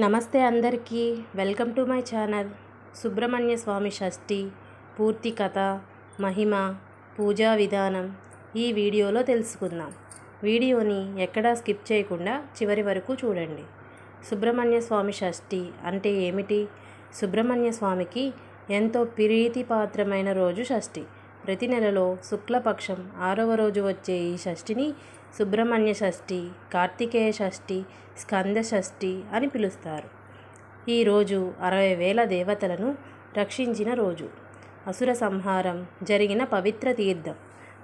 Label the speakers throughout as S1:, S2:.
S1: నమస్తే అందరికీ, welcome to my channel. Subrahmanya Swamy Shashti పూర్తి కథ, మహిమ, పూజా విధానం ఈ వీడియోలో తెలుసుకుందాం. వీడియోని ఎక్కడా స్కిప్ చేయకుండా చివరి వరకు చూడండి. సుబ్రహ్మణ్య స్వామి షష్ఠి అంటే ఏమిటి? సుబ్రహ్మణ్య స్వామికి ఎంతో ప్రీతిపాత్రమైన రోజు షష్ఠి. ప్రతి నెలలో శుక్లపక్షం 6వ రోజు వచ్చే ఈ షష్ఠిని సుబ్రహ్మణ్య షష్ఠి, కార్తికేయ షష్ఠి, స్కంద షష్ఠి అని పిలుస్తారు. ఈరోజు 60,000 దేవతలను రక్షించిన రోజు. అసుర సంహారం జరిగిన పవిత్ర తీర్థం.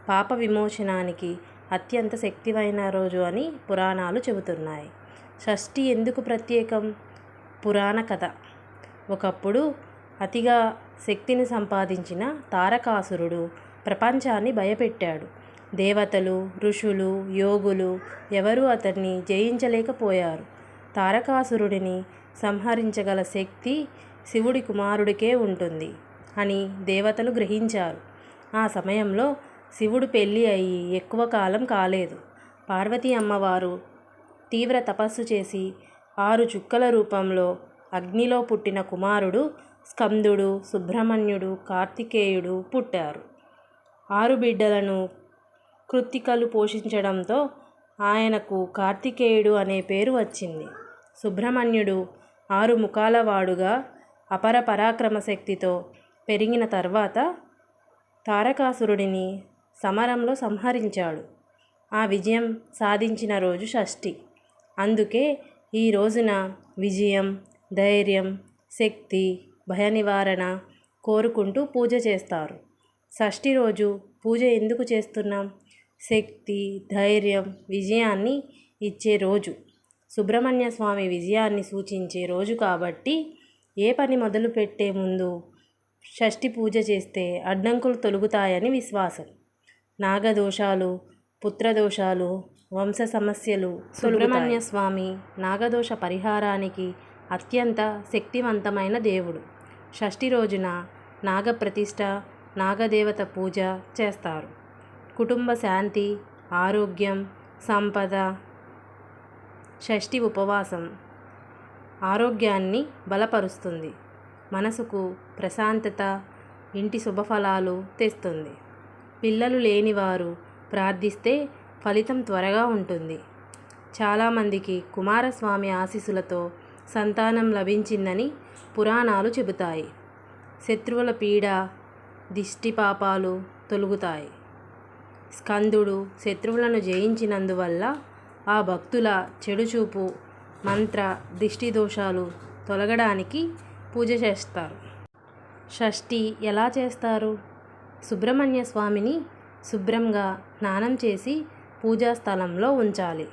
S1: పాప విమోచనానికి అత్యంత శక్తివైన రోజు అని పురాణాలు చెబుతున్నాయి. షష్ఠి ఎందుకు ప్రత్యేకం? పురాణ కథ. ఒకప్పుడు అతిగా శక్తిని సంపాదించిన తారకాసురుడు ప్రపంచాన్ని భయపెట్టాడు. దేవతలు, ఋషులు, యోగులు ఎవరూ అతన్ని జయించలేకపోయారు. తారకాసురుడిని సంహరించగల శక్తి శివుడి కుమారుడికే ఉంటుంది అని దేవతలు గ్రహించారు. ఆ సమయంలో శివుడు పెళ్ళి అయి ఎక్కువ కాలం కాలేదు. పార్వతీ అమ్మవారు తీవ్ర తపస్సు చేసి 6 చుక్కల రూపంలో అగ్నిలో పుట్టిన కుమారుడు స్కందుడు, సుబ్రహ్మణ్యుడు, కార్తికేయుడు పుట్టారు. 6 బిడ్డలను కృత్తికలు పోషించడంతో ఆయనకు కార్తికేయుడు అనే పేరు వచ్చింది. సుబ్రహ్మణ్యుడు 6 ముఖాల వాడుగా అపర పరాక్రమ శక్తితో పెరిగిన తర్వాత తారకాసురుడిని సమరంలో సంహరించాడు. ఆ విజయం సాధించిన రోజు షష్ఠి. అందుకే ఈ రోజున విజయం, ధైర్యం, శక్తి, భయ నివారణ కోరుకుంటూ పూజ చేస్తారు. షష్ఠి రోజు పూజ ఎందుకు చేస్తున్నాం? శక్తి, ధైర్యం, విజయాన్ని ఇచ్చే రోజు. సుబ్రహ్మణ్య స్వామి విజయాన్ని సూచించే రోజు కాబట్టి ఏ పని మొదలు పెట్టే ముందు షష్ఠి పూజ చేస్తే అడ్డంకులు తొలగుతాయని విశ్వాసం. నాగదోషాలు, పుత్రదోషాలు, వంశ సమస్యలు సుబ్రహ్మణ్య స్వామి నాగదోష పరిహారానికి అత్యంత శక్తివంతమైన దేవుడు. షష్ఠి రోజున నాగప్రతిష్ఠ, నాగదేవత పూజ చేస్తారు. కుటుంబ శాంతి, ఆరోగ్యం, సంపద. షష్ఠి ఉపవాసం ఆరోగ్యాన్ని బలపరుస్తుంది, మనసుకు ప్రశాంతత, ఇంటి శుభఫలాలు తెస్తుంది. పిల్లలు లేనివారు ప్రార్థిస్తే ఫలితం త్వరగా ఉంటుంది. చాలామందికి కుమారస్వామి ఆశీస్సులతో సంతానం లభించిందని పురాణాలు చెబుతాయి. శత్రువుల పీడ, దిష్టి పాపాలు తొలగుతాయి. స్కందుడు శత్రువులను జయించినందువల్ల ఆ భక్తుల చెడుచూపు, మంత్ర దిష్టి దోషాలు తొలగడానికి పూజ చేస్తారు. షష్ఠి ఎలా చేస్తారు? సుబ్రహ్మణ్య స్వామిని శుభ్రంగా స్నానం చేసి పూజా స్థలంలో ఉంచాలి.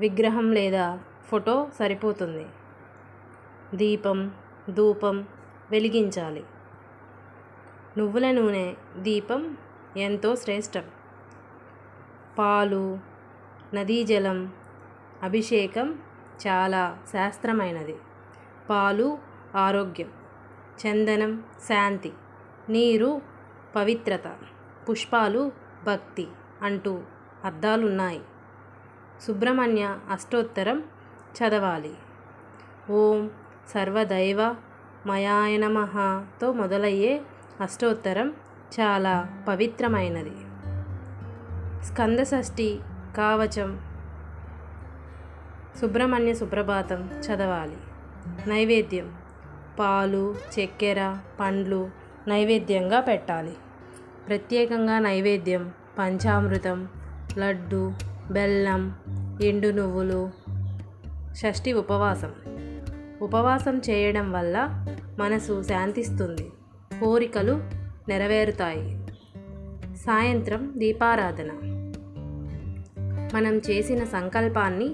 S1: విగ్రహం లేదా ఫోటో సరిపోతుంది. దీపం, ధూపం వెలిగించాలి. నువ్వుల నూనె దీపం ఎంతో శ్రేష్టం. పాలు, నదీ జలం అభిషేకం చాలా శాస్త్రమైనది. పాలు ఆరోగ్యం, చందనం శాంతి, నీరు పవిత్రత, పుష్పాలు భక్తి అంటూ అర్థాలున్నాయి. సుబ్రహ్మణ్య అష్టోత్తరం చదవాలి. ఓం సర్వదైవ మయాయ నమఃతో మొదలయ్యే అష్టోత్తరం చాలా పవిత్రమైనది. స్కంద షష్ఠి కవచం, సుబ్రహ్మణ్య సుప్రభాతం చదవాలి. నైవేద్యం పాలు, చక్కెర, పండ్లు నైవేద్యంగా పెట్టాలి. ప్రత్యేకంగా నైవేద్యం పంచామృతం, లడ్డు, బెల్లం, ఎండు నువ్వులు. షష్ఠి ఉపవాసం చేయడం వల్ల మనసు శాంతిస్తుంది, కోరికలు నెరవేరుతాయి. సాయంత్రం దీపారాధన. మనం చేసిన సంకల్పాన్ని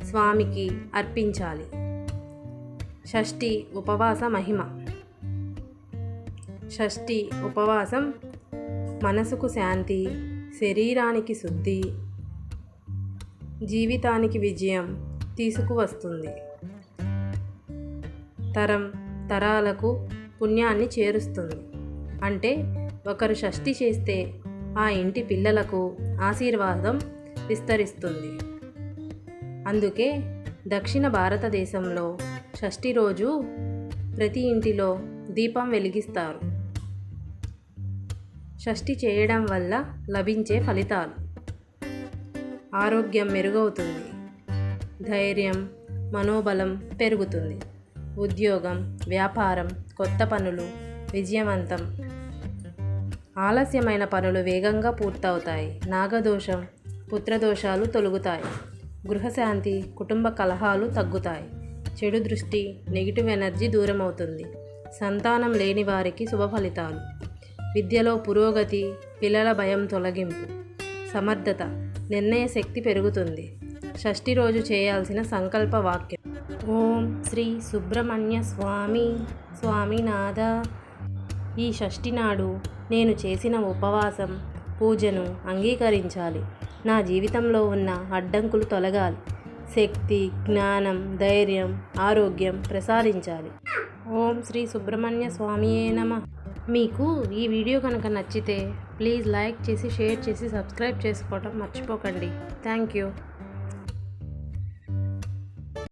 S1: స్వామికి అర్పించాలి. షష్ఠి ఉపవాస మహిమ. షష్ఠి ఉపవాసం మనసుకు శాంతి, శరీరానికి శుద్ధి, జీవితానికి విజయం తీసుకువస్తుంది. తరాలకు పుణ్యాన్ని చేరుస్తుంది. అంటే ఒకరు షష్ఠి చేస్తే ఆ ఇంటి పిల్లలకు ఆశీర్వాదం విస్తరిస్తుంది. అందుకే దక్షిణ భారతదేశంలో షష్ఠి రోజు ప్రతి ఇంటిలో దీపం వెలిగిస్తారు. షష్ఠి చేయడం వల్ల లభించే ఫలితాలు: ఆరోగ్యం మెరుగవుతుంది, ధైర్యం, మనోబలం పెరుగుతుంది, ఉద్యోగం, వ్యాపారం, కొత్త పనులు విజయవంతం, ఆలస్యమైన పనులు వేగంగా పూర్తవుతాయి, నాగదోషం, పుత్రదోషాలు తొలగుతాయి, గృహశాంతి, కుటుంబ కలహాలు తగ్గుతాయి, చెడు దృష్టి, నెగిటివ్ ఎనర్జీ దూరమవుతుంది, సంతానం లేని వారికి శుభ ఫలితాలు, విద్యలో పురోగతి, పిల్లల భయం తొలగింపు, సమర్థత, నిర్ణయ శక్తి పెరుగుతుంది. షష్ఠి రోజు చేయాల్సిన సంకల్ప వాక్యం: ఓం శ్రీ సుబ్రహ్మణ్య స్వామి స్వామినాథ. ఈ షష్ఠి నాడు నేను చేసిన ఉపవాసం, పూజను అంగీకరించాలి. నా జీవితంలో ఉన్న అడ్డంకులు తొలగాలి. శక్తి, జ్ఞానం, ధైర్యం, ఆరోగ్యం ప్రసాదించాలి. ఓం శ్రీ సుబ్రహ్మణ్య స్వామియే నమః. మీకు ఈ వీడియో కనుక నచ్చితే ప్లీజ్ లైక్ చేసి, షేర్ చేసి, సబ్స్క్రైబ్ చేసుకోవడం మర్చిపోకండి. Thank you.